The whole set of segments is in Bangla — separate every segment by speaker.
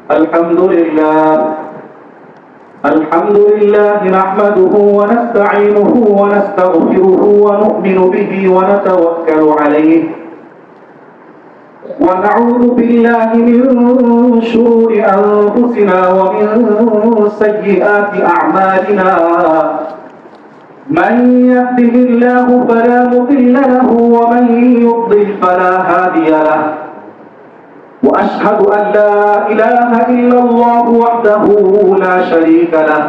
Speaker 1: الحمد لله نحمده ونستعينه ونستغفره ونؤمن به ونتوكل عليه ونعوذ بالله من شرور أنفسنا ومن سيئات أعمالنا من يهده الله فلا مضل له ومن يضلل فلا هادي له وأشهد أن لا إله إلا الله وحده لا شريك له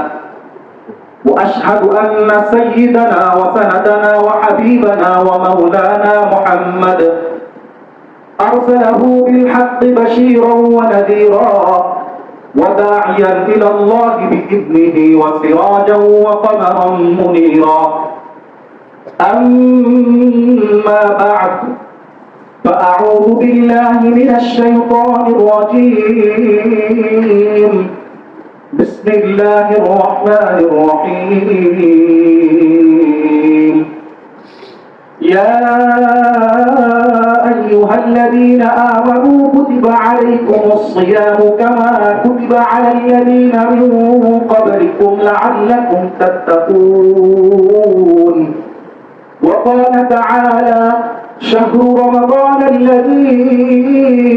Speaker 1: وأشهد أن سيدنا وسندنا وحبيبنا ومولانا محمد أرسله بالحق بشيرا ونذيرا وداعيا إلى الله بإذنه وسراجا وقمرا منيرا أما بعد فأعوذ بالله من الشيطان الرجيم بسم الله الرحمن الرحيم يا أيها الذين آمنوا كتب عليكم الصيام كما كتب على الذين من قبلكم لعلكم تتقون وقال تعالى شهر رمضان الذي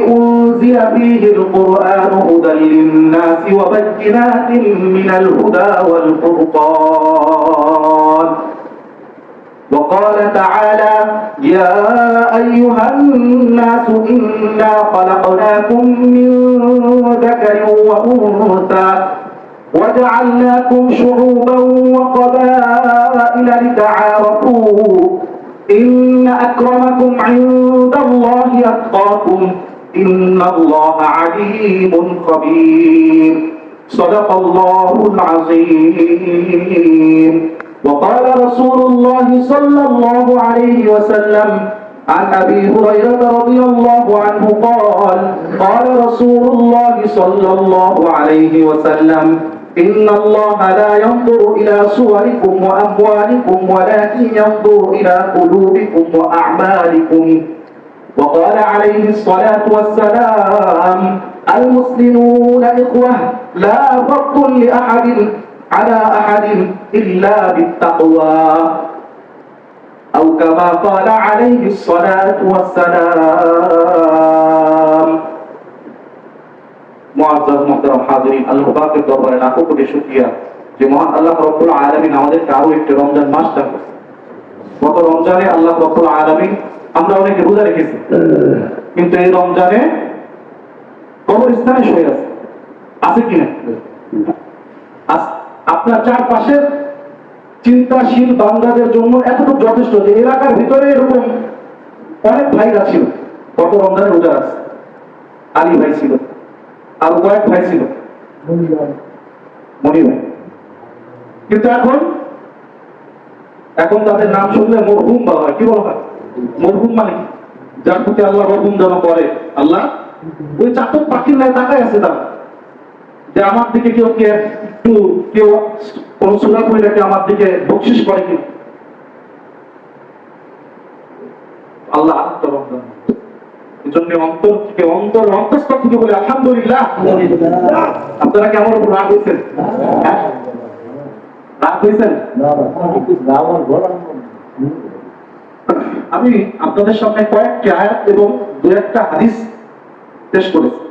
Speaker 1: أنزل فيه القرآن هدى للناس وبينات من الهدى والفرقان وقال تعالى يا أيها الناس إنا خلقناكم من ذكر وأنثى وجعلناكم شعوبا وقبائل لتعارفوا إن أكرمكم عند الله أتقاكم إن الله عليم خبير صدق الله العظيم وقال رسول الله صلى الله عليه وسلم عن أبي هريرة رضي الله عنه قال قال رسول الله صلى الله عليه وسلم إن الله لا ينظر إلى صوركم وأموالكم ولكن ينظر إلى قلوبكم وأعمالكم وقال عليه الصلاة والسلام المسلمون إخوة لا فضل لأحد على أحد إلا بالتقوى أو كما قال عليه الصلاة والسلام মুআজ্জাজ মুহতারাম হাজিরিন আল্লাহ পাকের দরবারে লাখো কোটি শুকরিয়া যে মহান আল্লাহ রাব্বুল আলামিন আমাদেরকে আরো একটা রমজান মাস দান করেছেন। গত রমজানে আল্লাহ রাব্বুল আলামিন আমরা অনেক রোজা রেখেছি, কিন্তু এই রমজানে কবরস্থানে শুয়ে আছে কিনা? আপনার চারপাশে চিন্তাশীল বান্দাদের জন্য এতটুকু যথেষ্ট যে এলাকার ভিতরে এরকম অনেক ভাইরা ছিল গত রমজানে রোজা আছে। আলী ভাই ছিল, আর কয়েক ভাই ছিল, মনি ভাই, কিন্তু এখন তাদের নাম শুনলে মরহুম বলা হয়। কি বলা হয়? মরহুম মানে কি? যার প্রতি আল্লাহ মরহুম যেন করে আল্লাহ ওই চাতক পাখির ন্যায় তাকায় আছে তারা, যে আমার দিকে কেউ কোন সূরা পড়ে আমার দিকে বকশিশ করে কি আল্লাহ আত্মরমজান। এজন্য অন্তঃস্থল থেকে বলে আলহামদুলিল্লাহ। আপনারা কি আমার উপর রাগ হয়েছেন? রাগ হয়েছেন? আমি আপনাদের সামনে কয়েকটি আয়াত এবং দু একটা হাদিস পেশ করেছি।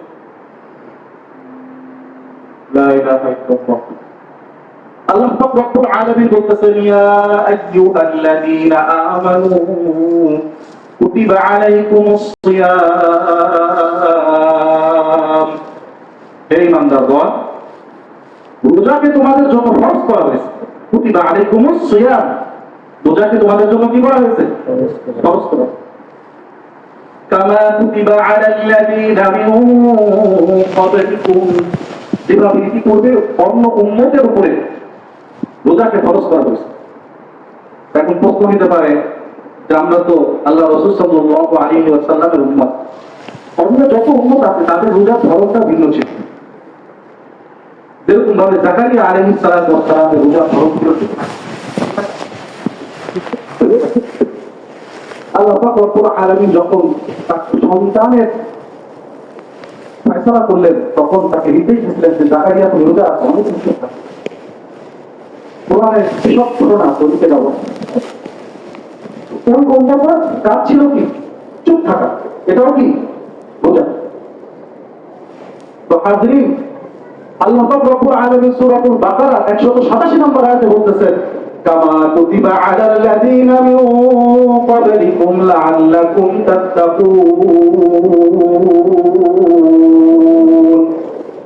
Speaker 1: আল্লাহ পাক রব্বুল আলামিন বলতেছেন ইয়া আইয়ুহাল্লাযীনা আমানু কুতিবা আলাইকুমুস সিয়াম, হে ঈমানদারগণ রোজাকে তোমাদের জন্য ফরজ করা হয়েছে। কুতিবা আলাইকুমুস সিয়াম, রোজাকে তোমাদের জন্য কি করা হয়েছে? ফরজ করা। কামা কুতিবা আলাল্লাযীনা মিন ক্বাবলিকুম, যেভাবে ইতিপূর্বে অন্য উম্মতের উপরে রোজাকে ফরজ করা হয়েছে। এখন প্রশ্ন নিতে পারে যে আমরা তো আল্লাহ রাসূল সাল্লাল্লাহু আলাইহি ওয়াসাল্লামের উম্মত, অন্য যত উম্মত আছে তাদের রোজার ধরনটা ভিন্ন ছিল। যেরকম ভাবে জাকারিয়া আলাইহিস সালামের রোজার ধরন ছিল, আল্লাহ পাক রব্বুল আলামিন যখন তার সন্তানের প্রার্থনা করলেন, তখন তাকে নির্দেশ দিয়েছিলেন যে জাকারিয়া তুমি রোজা রাখো, অনেক কিছু কোরআনের এসব ঘটনা তৈরিতে যাব। কোন কোনটা কাজ ছিল কি? চুপ থাকা, এটাও কি রোজা। তো হাজরিন, আল্লাহ পাক রব্বুল আলামিন সূরাতুল বাকারা 187 নম্বর আয়াতে বলতেছেন, কামা কুতিবা আলাল্লাযীনা মিন ক্বাবলিকুম লাআল্লাকুম তাত্তাকুন।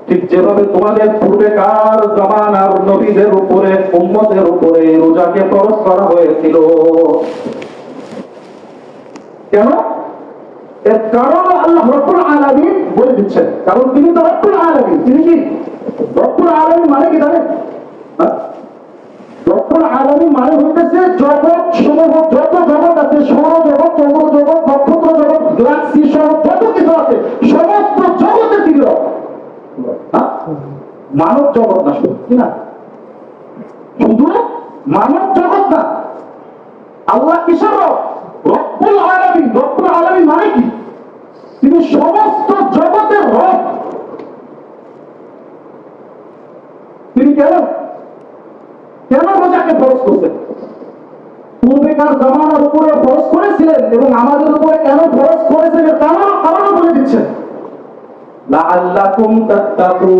Speaker 1: ঠিক যেভাবে তোমাদের পূর্বেকার জামানার নবীদের উপরে, উম্মতের উপরে রোজাকে ফরজ করা হয়েছিল। কেন? এর কারণ আল্লাহ রব্বুল আলামিন বলে দিচ্ছেন, কারণ তিনি তো রব্বুল আলামিন। তিনি কি রব্বুল আলামিন মানে কি জানেন? রব্বুল আলামিন মানে হইতেছে জগৎ সমূহ, যত জগৎ আছে, সৌরজগৎ, চন্দ্রজগৎ, নক্ষত্র জগৎ, গ্যালাক্সি সহ যত কিছু আছে, সমস্ত জগতের তিনি রব। মানব জগৎ না শুধু, কি না? শুধু মানব জগৎ না, আল্লাহ কিসের রব? রব্বুল আলামিন। রব্বুল আলামিন মানে কি? তিনি সমস্ত জগতের রব। তিনি কেন রোজাকে ফরজ করতেন? পূর্বেকার জামানার উপরে ফরজ করেছিলেন এবং আমাদের উপরে কেন ফরজ করেছেন এর কারণ বলে দিচ্ছেন, লাআল্লাকুম তাত্তাকুন,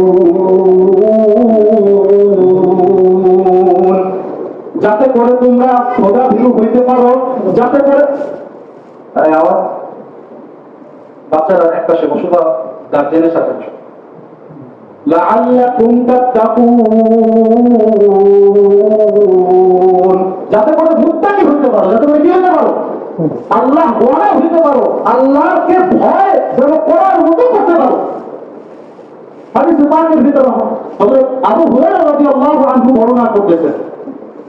Speaker 1: যাতে করে তোমরা খোদা ভীরু হইতে পারো, যাতে করে আওয়াজ বাচ্চারা একটা সে বসুধা গার্জেনের সাথে লাআল্লাকুম তাত্তাকুন, যাতে করে মুত্তাকি হইতে পারো, যাতে করে কি হইতে পারো? আল্লাহ ওয়ালা হইতে পারো, আল্লাহকে ভয় যেন করার মতো করতে পারো। হাদিস পাকের ভিতরে হযরত আবু হুরায়রা রাদিয়াল্লাহু আনহু বর্ণনা করতেছেন,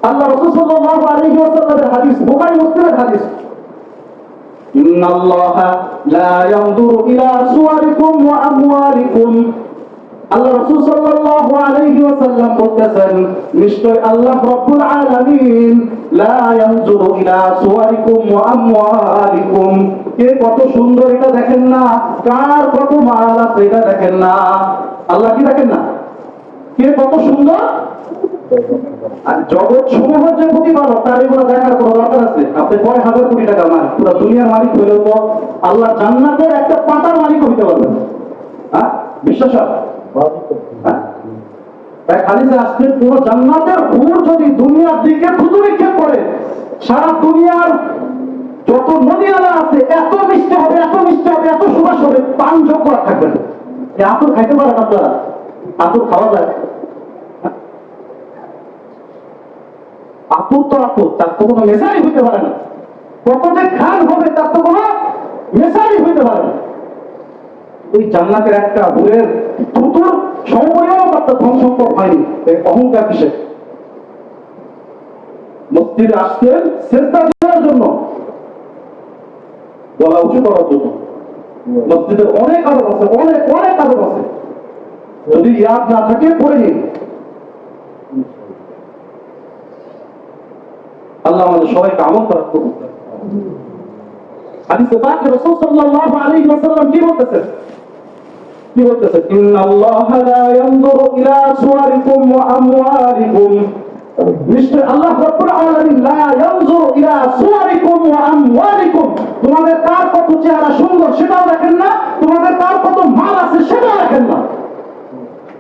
Speaker 1: আল্লাহ রাসূল সাল্লাল্লাহু আলাইহি ওয়াসাল্লামের হাদিস, বুখারী মুসলিমের হাদিস, ইন্নাল্লাহা লা ইয়ানজুরু ইলা সুওয়ারিকুম ওয়া আমওয়ালিকুম। আল্লাহ রাসূল সাল্লাল্লাহু আলাইহি ওয়াসাল্লাম বলতেছেন, নিশ্চয় আল্লাহ রাব্বুল আলামিন লা ইয়ানজুরু ইলা সুওয়ারিকুম ওয়া আমওয়ালিকুম, কে কত সুন্দর এটা দেখেন না, কার কত মাল আছে এটা দেখেন না। আল্লাহ কি দেখেন না? কে কত সুন্দর। আর জগৎ সমূহ যে প্রতিপালক, তার এগুলো দেখার কোনো দরকার আছে? আপনি কয় হাজার কোটি টাকার মালিক, পুরো দুনিয়ার মালিক হইলেও তো আল্লাহ জান্নাতের একটা পাতার মালিক হইতে পারবেন। হ্যাঁ, বিশ্বাস আছে? হাদিসে আসছে, পুরো জান্নাতের হুর যদি দুনিয়ার দিকে থুতু নিক্ষেপ করে, সারা দুনিয়ার যত নদী নালা আছে এত মিষ্টি হবে, এত মিষ্টি হবে, এত সুবাস হবে, পান যোগ করা থাকবে না। আতর খাইতে পারেন আপনারা? আতর খাওয়া যায়? আতর তো আতর, তার তো কোনো মেশাই হইতে পারে না। কত যে খান হবে তার তো কোনো মেশাই হইতে পারে না। ওই জান্নাতের একটা হুরের থুতুর সমপরিমাণ একটা ধন সম্পদ হয়নি। অহংকার কিসের? মসজিদে আসতেন সেজদা দেওয়ার জন্য, গলা উঁচু করার জন্য। মসজিদের অনেক আদব আছে, অনেক অনেক আদব আছে, যদি ইয়াদ না থাকে পড়ে নিন। আল্লাহ আমাদের সবাইকে আমল করার করুন। হাদিসে পাকে রাসূল সাল্লাল্লাহু আলাইহি ওয়াসাল্লাম কি বলতেছেন? ইন্নাল্লাহা লা ইয়ানজুরু ইলা সুওয়ারিকুম ওয়া আমওয়ালিকুম, নিশ্চয় আল্লাহ রাব্বুল আলামিন লা ইয়ানজুরু ইলা সুওয়ারিকুম ওয়া আমওয়ালিকুম, তোমাদের কার কত চেহারা সুন্দর সেটাও দেখেন না, তোমাদের কার কত মাল আছে সেটাও দেখেন না।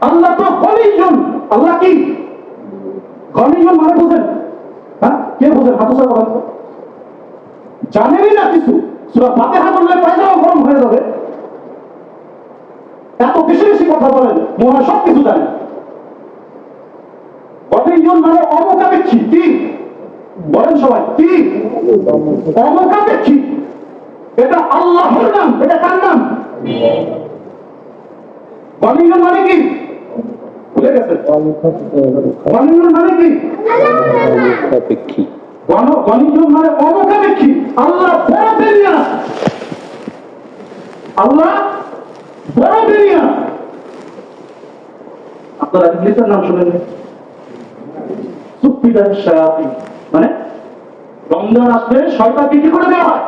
Speaker 1: আল্লাহ তো গনিয়ুন। আল্লাহ কি গনিয়ুন মানে বুঝেন? হ্যাঁ, কে বুঝেন? হাত উঁচা করেন। জানেনই না কিছু, সূরা ফাতিহা বললে পায়জামা গরম হয়ে যাবে, এত বেশি বেশি কথা বলেন, মনে হয় সব কিছু জানেন। গনিয়ুন মানে অমুখাপেক্ষী। কি বলেন সবাই? কি অমুখাপেক্ষী? এটা আল্লাহর নাম। এটা কার নাম? গনিয়ুন মানে কি ভুলে গেছেন? গনিয়ুন মানে কি? অমুখাপেক্ষী। গনিয়ুন মানে অমুখাপেক্ষী। আল্লাহ বড় বেরিয়া, আল্লাহ বড় বেরিয়া। আপনারা ইংলিশের নাম শুনেন? সুফিদার শায়াতিন, মানে রমজান আসলে শয়তানকে কি করে দেওয়া হয়?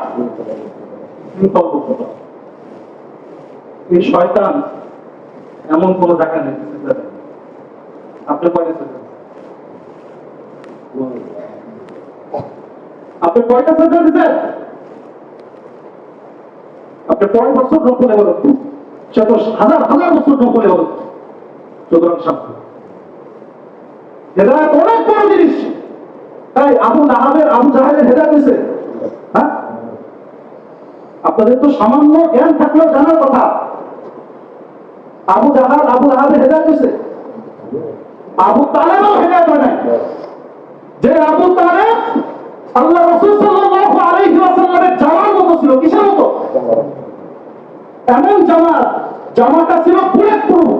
Speaker 1: এই শয়তান এমন কোন জায়গা নেই। আপনি কয়টা সেজদা? আপনি কয়টা সেজদা দিয়েছেন? আপনি কয় বছর নফল ইবাদত, সে তো হাজার হাজার বছর নফল ইবাদত। সুতরাং সাবধান, হেদায়েত অনেক বড় জিনিস। তাই আবু জাহেলের হেদায়েত হয়েছে? হ্যাঁ, আপনাদের তো সামান্য জ্ঞান থাকলেও জানার কথা। আবু লাহাবের হেদায়েত হয়েছে? আবু তালেবেরও হেদায়েত হয় নাই। যে আবু তালেব আল্লাহ রাসূল সাল্লাল্লাহু আলাইহি ওয়াসাল্লামের জামার মতো ছিল। কিসের মতো? এমন জামাটা ছিল বুলেট প্রুফ।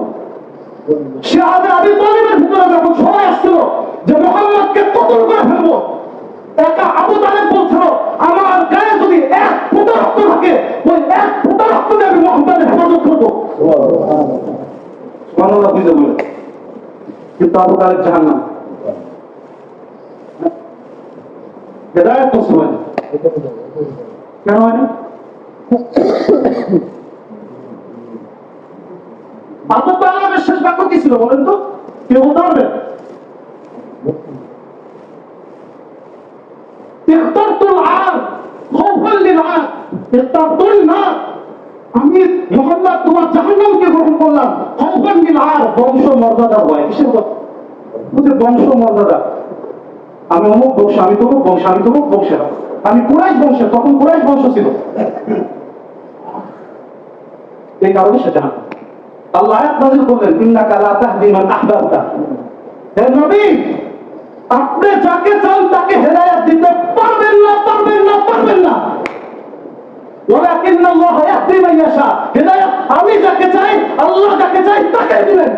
Speaker 1: সে আবু তালেবের ভিতরে যখন সময় আসছিল যে মুহাম্মদকে কতল করে ফেলবো, একা আবু তালেব বলছিল, আমার গায়ে যদি এক ফোঁটা রক্ত থাকে, ওই এক ফোঁটা রক্ত দিয়ে আমি মুহাম্মদের হেফাজত করবো। সুবহানাল্লাহ বুঝে বলে। কিন্তু আবু তালেব জাহান্নাম। হেদায়েত তো হয় না। কেন হয় না? আবু তালেবের শেষ বাক্য কি ছিল বলেন তো? কেউ বলতে পারবে? আমি মুহাম্মদ তোমার জাহান্নামকে গ্রহণ করলাম, বংশ মর্যাদা হয়। কিসের বংশ মর্যাদা? আমি অমুক বংশ, আমি তমুক বংশ, আমি তমুক বংশের, আমি কুরাইশ বংশের। তখন কুরাইশ বংশ ছিল, এই কারণে সে জাহান্নাম। আল্লাহ আয়াত নাযিল করলেন, ইন্নাকা লা তাহদি মান আহবাবতা। হে নবী, আপনি যাকে চান তাকে হেদায়েত দিতে পারবেন না, পারবেন না, পারবেন না। ওয়ালাকিন্নাল্লাহ ইয়াহদি মান ইয়াশা। হেদায়েত আমি যাকে চাই, আল্লাহ যাকে চাই তাকে দিবেন।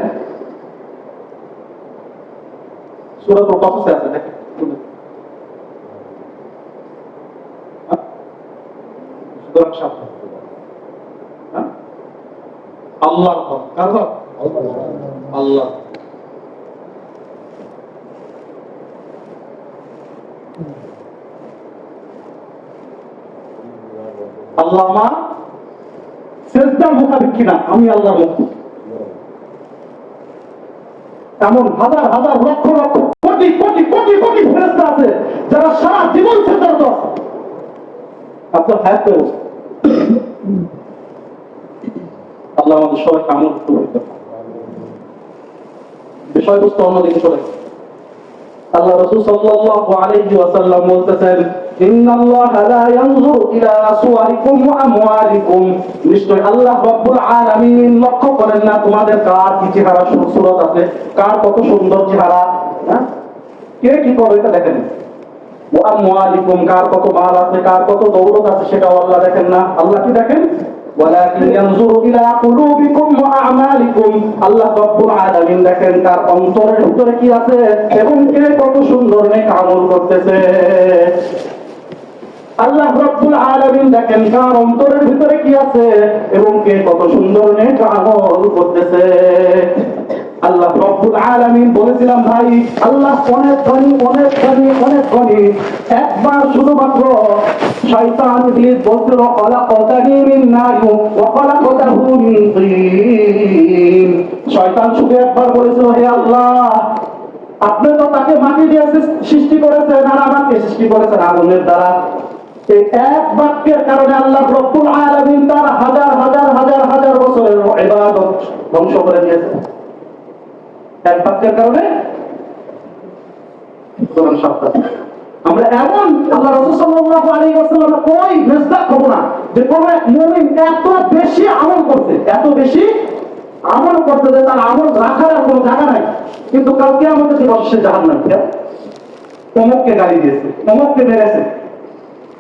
Speaker 1: সূরাতুল কাসাসে আছে, দেখেন। সুতরাং সাবধান। আল্লাহর হক, কার হক? আল্লাহ। আল্লাহ আমার সেজদার মুখাপেক্ষী না, আমি আল্লাহর মুখ। এমন হাজার হাজার লক্ষ লক্ষ কোটি কোটি কোটি কোটি ফেরেশতা আছে যারা সারা জীবন সেজদারত আছে। আপনার হায়াত পেয়ে বসে আল্লাহ আমাদের সবাইকে আমল করতে। বিষয়বস্তু অন্যদিকে চলে গেছে। আল্লাহ রাসূল সাল্লাল্লাহু আলাইহি ওয়াসাল্লাম বলতেছেন, ইন্নাল্লাহা লা ইয়ানজুরু ইলা সুওয়ারিকুম ওয়া আমওয়ালিকুম। নিশ্চয় আল্লাহ রাব্বুল আলামিন লক্ষ্য করেন না তোমাদের কার কি চেহারা, সুরত আছে, কার কত সুন্দর চেহারা, হ্যাঁ, কে কি করে এটা দেখেন। ওয়া আমওয়ালিকুম, কার কত মাল আছে, কার কত দৌলত আছে, সেটাও আল্লাহ দেখেন না। আল্লাহ কি দেখেন? ওয়ালাকিন ইয়ানজুরু ইলা কুলুবিকুম ওয়া আমালিকুম। আল্লাহ রাব্বুল আলামিন দেখেন তার অন্তরের ভিতরে কি আছে এবং কে কত সুন্দর নেক আমল করতেছে। আল্লাহ রাব্বুল আলামিন দেখেন কার অন্তরের ভিতরে কি আছে এবং কে কত সুন্দর নেক আমল করতেছে। আল্লাহ রাব্বুল আলামিন বলেছিলাম ভাই, আল্লাহ অনেক ধনী, অনেক ধনী, অনেক ধনী। একবার শুধুমাত্র শয়তান ইবলিস বলছিল, খালাকাতানি মিন নারিন ওয়া খালাকাতাহু মিন তিন। শয়তান শুধু একবার বলেছিল, হে আল্লাহ, আপনি তো তাকে মাটি দিয়ে সৃষ্টি করেছেন আর আমাকে সৃষ্টি করেছেন আগুনের দ্বারা। এই এক বাক্যের কারণে আল্লাহ রাব্বুল আলামিন তার হাজার হাজার হাজার হাজার বছরের ইবাদত ধ্বংস করে দিয়েছেন। এক বাক্যের কারণে। আমরা এমন আল্লাহ রাসূল সাল্লাল্লাহু আলাইহি ওয়াসাল্লাম কই মেজদাক হবো না যে কোন এক মুমিন এত বেশি আমল করতে, এত বেশি আমল করতে যে তার আমল রাখার আর কোনো জায়গা নাই, কিন্তু কালকে আমাদের বসে জাহান্নামে। অমুককে গালি দিয়েছে, অমুককে মেরেছে,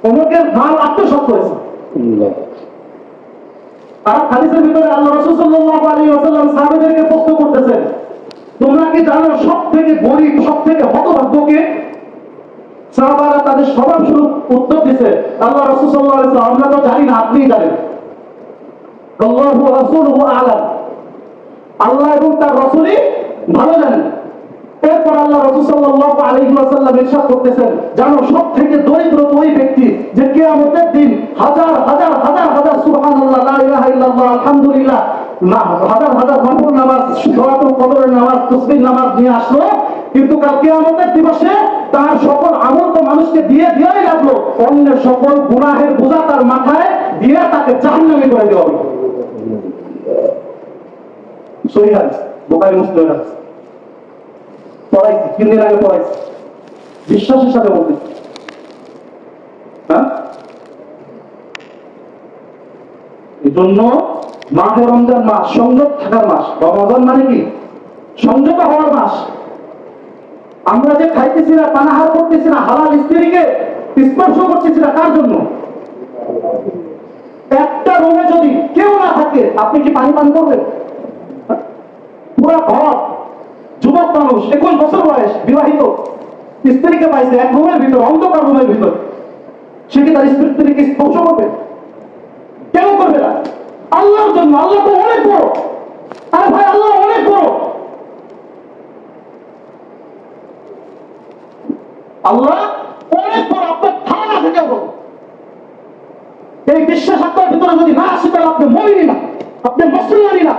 Speaker 1: অমুকের মাল আত্মসাৎ করেছে। আর হাদিসের ভিতরে আল্লাহ রাসূল সাল্লাল্লাহু আলাইহি ওয়াসাল্লাম সাহাবাদেরকে প্রশ্ন করতেছেন, তোমরা কি জানো সব থেকে গরীব, সব থেকে হতভাগ্য কে? সাহাবারা তাদের স্বভাবস্বরূপ উত্তর দিছে, আল্লাহ রাসূল সাল্লাল্লাহু আলাইহি ওয়াসাল্লাম, আমরা তো জানি না, আপনিই জানেন। আল্লাহু ওয়া রাসূলুহু আ'লাম। আল্লাহ এবং তার রাসূলই ভালো জানেন। এরপর আল্লাহ রাসূল সাল্লাল্লাহু আলাইহি ওয়াসাল্লাম ইরশাদ করতেছেন, জানো সব থেকে দরিদ্র ওই ব্যক্তি যে কিয়ামতের দিন হাজার হাজার হাজার হাজার সুবহানাল্লাহ, লা ইলাহা ইল্লাল্লাহ, আলহামদুলিল্লাহ
Speaker 2: না হাজার হাজার নফল নামাজ, সওয়াতুল কদরের নামাজ, তাসবিহ নামাজ নিয়ে আসলো, কিন্তু কাল কিয়ামতের দিবসে তার সকল আমল তো মানুষকে দিয়েই লাগলো, অন্যের সকল গুনাহের বোঝা তার মাথায় দিয়ে তাকে জাহান্নামে করে দেওয়া হবে। সহিহ হাদিস, বুখারী মুসলিম হাদিস। পড়াইছি, 3 দিন আগে পড়াইছি, বিশ্বাসের সাথে বলতে। হ্যাঁ, এই জন্য মাহে রমজান মাস সংযত থাকার মাস। রমজান মানে কি? সংযত হওয়ার মাস। আমরা যে খাইতেছি না, পানাহার করতেছি না, হালাল স্ত্রীকে স্পর্শ করতেছি না, কার জন্য? একটা রুমে যদি কেউ না থাকে, আপনি কি পানি পান করবেন? পুরা ঘর যুবক মানুষ, 21 বছর বয়স, বিবাহিত, স্ত্রীকে পাইছে এক রুমের ভিতর, অন্ধকার রুমের ভিতর, সে কি তার স্ত্রীকে স্পর্শ করবে? কেন করবে না? আল্লাহর জন্য। আল্লাহ তো অনেক বড়। আরে ভাই, আল্লাহ অনেক বড়। আল্লাহ অনেক বড়, আপনার ধারণা থেকে বড়। এই বিশ্বাস আপনার ভিতরে যদি না আসে, তাহলে আপনি মুমিন না, আপনি মুসলমানই না।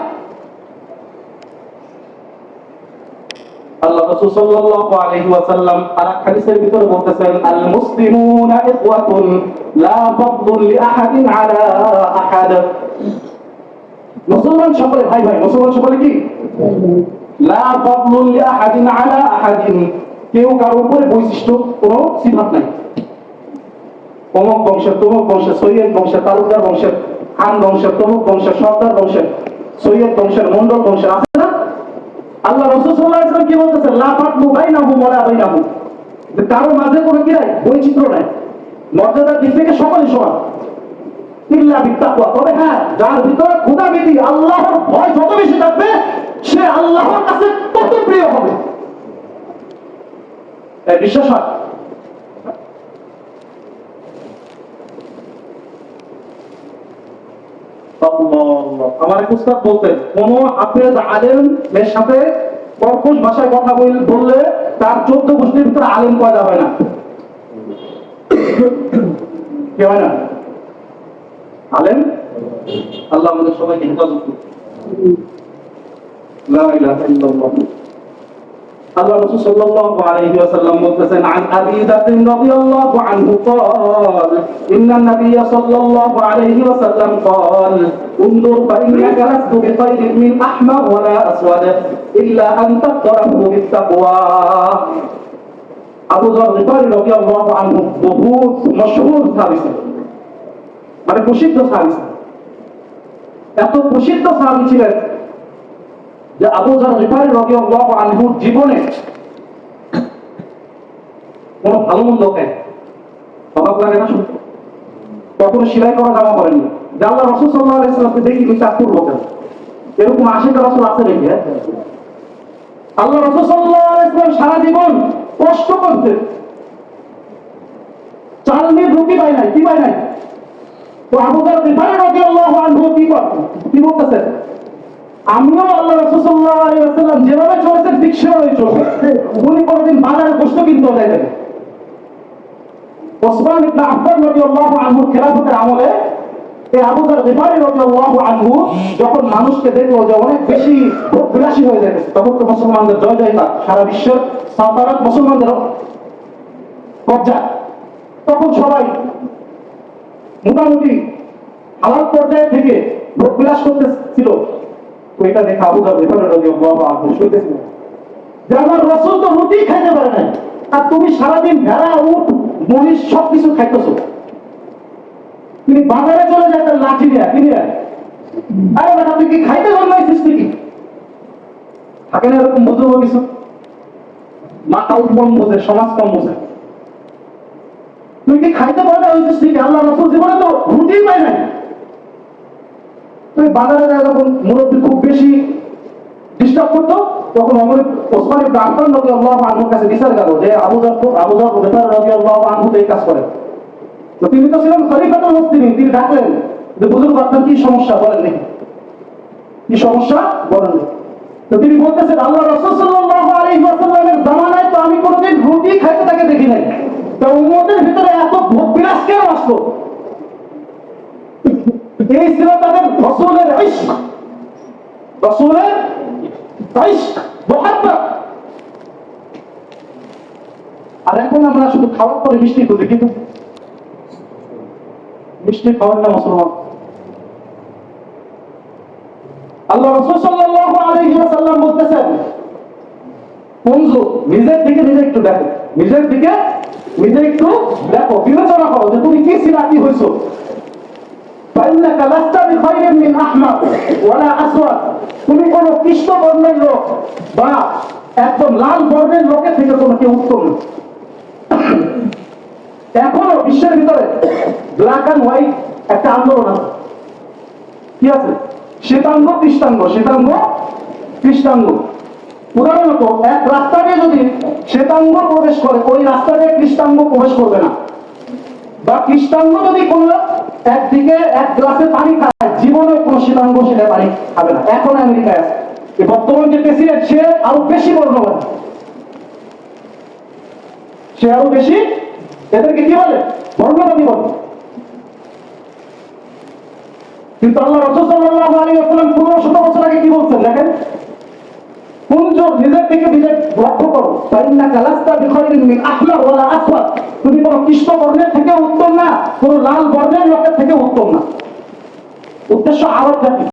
Speaker 2: আল্লাহ রাসূল সাল্লাল্লাহু আলাইহি ওয়াসাল্লাম আরেক হাদিসের ভিতরে বলতেছেন, আল মুসলিমুনা ইখওয়াতুন লা ফাদলু লিআহাদিন আলা আহাদ। মুসলমান সকলে ভাই ভাই, মুসলমান সকলে কি? লা ফাদলু লিআহাদিন আলা আহাদিন, কেউ কারো উপরে বৈশিষ্ট্য কোনো সিফাত নাই। অমুক বংশের, তমুক বংশের, সৈয়দ বংশের, তালুকদার বংশের, খান বংশের, তমুক বংশের, সর্দার বংশের, সৈয়দ বংশের, মন্ডল বংশের আছে না? আল্লাহ রাসূল সাল্লাল্লাহু আলাইহি ওয়াসাল্লাম কি বলতেছেন? লা ফাদলু বাইনাহুম ওয়ালা বাইনাহুম, কারো মাঝে কোনো কি নাই, বৈচিত্র্য নাই, মর্যাদার দিক থেকে সকলে সমান। ইল্লা বিত্তাকওয়া, তবে হ্যাঁ, যার ভিতরে খোদাভীতি, আল্লাহর ভয় যত বেশি থাকবে, সে আল্লাহর কাছে তত প্রিয় হবে। এই বিশ্বাস হয়। আমার এক উস্তাদ বলতেন, কোন হাফেজ আলেমের সাথে কর্কশ ভাষায় কথা বললে তার 14 গোষ্ঠীর ভিতরে আলেম পয়দা হয় না। কি হয় না? আলেম। আল্লাহ আমাদের সবাইকে হেফাজত করুন। লা ইলাহা ইল্লাল্লাহ। আল্লাহ রাসূল সাল্লাল্লাহু আলাইহি ওয়াসাল্লাম বলতেছেন, আন আবি যার রাদিয়াল্লাহু আনহু قال ان النبي صلى الله عليه وسلم قال انظر فانك لست بخير من احمر ولا اسود الا ان تقره بالتقوى। আবু যর গিফারী রাদিয়াল্লাহু আনহু বহুত মশহুর সাহাবী, মানে প্রসিদ্ধ সাহাবী। এত প্রসিদ্ধ সাহাবী ছিলেন যে আবু যর গিফারী রাদিয়াল্লাহু আনহু জীবনে কোনো ভালো মন্দ খায়, অবাক লাগে না শুনতে? কখনো সেলাই করা জামা পরেননি। যে আল্লাহ রাসূল সাল্লাল্লাহু আলাইহি ওয়াসাল্লামকে দেখি তুমি চাকর বকেন, এরকম আশিক রাসূল আছে নাকি? আল্লাহ রাসূল সাল্লাল্লাহু আলাইহি ওয়াসাল্লাম সারা জীবন কষ্ট করতেন, চাল নিয়ে রুটি পায় নাই, কি পায় নাই? তো আবু যর গিফারী রাদিয়াল্লাহু আনহু কি করতেন? কি বলতেছেন? আমিও আল্লাহ রাসূল সাল্লাল্লাহু আলাইহি ওয়াসাল্লাম যেভাবে চলেছেন ঠিক সেভাবেই চলবে। উনি কোনদিন বাজারে গোশত কিনতে যাইতেন। ওসমান ইবনে আফফান রাদিয়াল্লাহু আনহু খেলাফতের আমলে এই আবু যর গিফারী রাদিয়াল্লাহু আনহু যখন মানুষকে দেখলো যে অনেক বেশি বিলাসী হয়ে যাচ্ছে, তখন তো মুসলমানদের জয় জয়কার, সারা বিশ্বের সালতানাত মুসলমানদের কবজা। তখন সবাই মোটামুটি হালাল পর্যায়ে থেকে ভোগ বিলাস করতেছিল। এটা দেখে আবু যর গিফারী রাদিয়াল্লাহু আনহু শুনতেছিল যে আমার রাসূল তো রুটি খাইতে পারে না, আর তুমি সারাদিন ভেড়া, উট, মহিষ সবকিছু খাইতেছো। তিনি বাজারে চলে যেতেন লাঠি নিয়ে, কিনে। আরে বেটা, তুই কি খাইতে জন্মাইছিস? তুই কি থাকে না এরকম বুঝবো কিছু? মাথা উৎপন্ন বোঝে, সমাজ কম বোঝে। তুই কি খাইতে পারে না হয়েছিস? তুই আল্লাহ রাসূল জীবনে তো রুটি পায় নাই। তুই বাজারে যায় যখন মুরব্বী খুব বেশি ডিস্টার্ব করতো, তখন ওসমান ইবনে আফফান রাদিয়াল্লাহু আনহুর কাছে বিচার গেল যে আবু যর গিফারী রাদিয়াল্লাহু আনহু তো এই কাজ করে। তো তিনি তো ছিলেন খলিফাতুল মুসলিমিন, তিনি ডাকলেন যে বুজুর্গ, আপনার কি সমস্যা বলেন নাকি? কি সমস্যা বলেন। তো তিনি বলতেছেন, আল্লাহ রাসূল সাল্লাল্লাহু আলাইহি ওয়াসাল্লামের জামানায় তো আমি কোনোদিন রুটি খাইতে তাকে দেখি নাই, তো উম্মতের ভিতরে এত ভোগ বিলাস কেন আসলো? এই ছিল তাদের রাসূলের ইশক। রাসূলের ইশক মুহাব্বত। আর এখন আমরা শুধু খাওয়ার পরে মিষ্টি খুঁজি, কিন্তু মিষ্টি খাওয়ার না মুসলমান। আল্লাহ রাসূল সাল্লাল্লাহু আলাইহি ওয়াসাল্লাম বলতেছেন, কুনজু, নিজের দিকে নিজে একটু দেখো, নিজের দিকে নিজে একটু দেখো, বিবেচনা করো যে তুমি কি ছিলা, কি হইছো। ফাইন্নাকা লাস্তা বিখাইরিন মিন আহমার ওয়ালা আসওয়াদ, তুমি কোন কৃষ্ণ বর্ণের লোক বা একদম লাল বর্ণের লোকের থেকে কোনো কেউ উত্তম না। এখনো বিশ্বের ভিতরে ব্ল্যাক অ্যান্ড হোয়াইট একটা আন্দোলন আছে। কি আছে? শ্বেতাঙ্গ কৃষ্ণাঙ্গ, শ্বেতাঙ্গ কৃষ্ণাঙ্গ। উদাহরণত এক রাস্তা দিয়ে যদি শ্বেতাঙ্গ প্রবেশ করে, ওই রাস্তা দিয়ে কৃষ্ণাঙ্গ প্রবেশ করবে না। বা কৃষ্ণাঙ্গ যদি কোনো একদিকে এক গ্লাসে পানি খায়, জীবনে কোনো শ্বেতাঙ্গ সেটা পানি খাবে না। এখন আমেরিকায় আছে এই বর্তমান যে প্রেসিডেন্ট, সে আরো বেশি বর্ণবাদী, সে আরো বেশি, এদেরকে কি বলে? বর্ণবাদী বলে। কিন্তু আল্লাহ রাসূল সাল্লাল্লাহু আলাইহি ওয়াসাল্লাম 1500 বছর আগে কি বলছেন দেখেন, কুনজু, নিজের থেকে নিজে লক্ষ্য করো, ফাইন্নাকা লাস্তা বিখাইরিন মিন আহমার ওয়ালা আসওয়াদ, তুমি কোনো কৃষ্ণ বর্ণের থেকে উত্তম না, কোনো লাল বর্ণের লোকের থেকে উত্তম না। উদ্দেশ্য আরব জাতি।